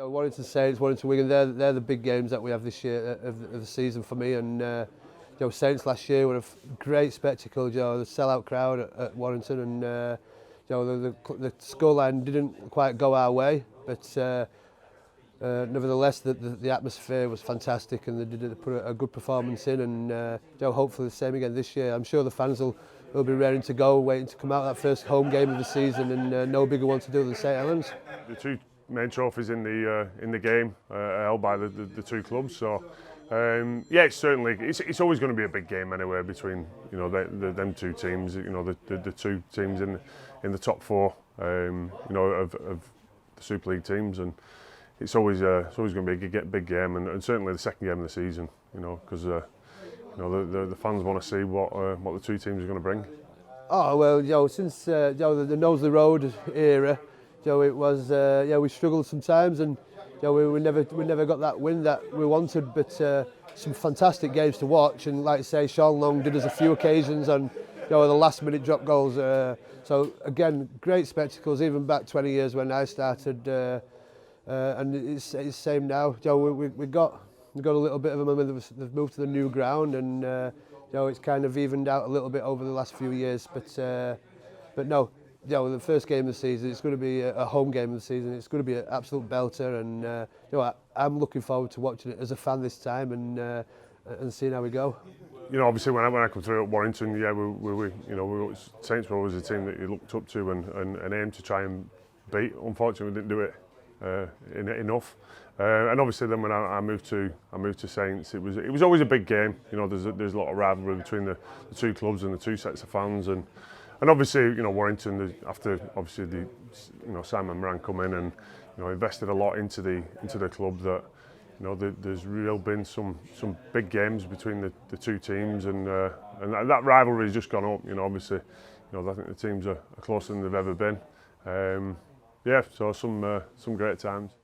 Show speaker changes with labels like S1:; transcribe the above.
S1: Warrington Saints, Warrington Wigan, they're the big games that we have this year of the season for me. And Saints last year were a great spectacle. The sellout crowd at Warrington, and the scoreline didn't quite go our way, but nevertheless the atmosphere was fantastic, and they did put a good performance in. And hopefully the same again this year. I'm sure the fans will be raring to go, waiting to come out that first home game of the season, and no bigger one to do than St Helens.
S2: The two main trophies in the game are held by the two clubs. So yeah, it's always going to be a big game anyway between them two teams. The two teams in the top four of the Super League teams, and it's always going to be a big game, and certainly the second game of the season. Because the fans want to see what the two teams are going to bring.
S1: Oh well, since the nose of the road era, it was we struggled sometimes, and we never got that win that we wanted. But some fantastic games to watch, and like I say, Sean Long did us a few occasions on the last minute drop goals. So again, great spectacles, even back 20 years when I started, and it's the same now. We got a little bit of them. They've moved to the new ground, and it's kind of evened out a little bit over the last few years. But no. The first game of the season, it's going to be a home game of the season. It's going to be an absolute belter, and I'm looking forward to watching it as a fan this time, and seeing how we go.
S2: Obviously when I come through at Warrington, Saints were always a team that you looked up to and aimed to try and beat. Unfortunately, we didn't do it enough. And obviously then when I moved to Saints, it was always a big game. There's a lot of rivalry between the two clubs and the two sets of fans, and obviously, Warrington, after obviously Simon Moran come in and invested a lot into the club, that there's been some big games between the two teams, and that rivalry has just gone up. Obviously, I think the teams are closer than they've ever been. Yeah, so some great times.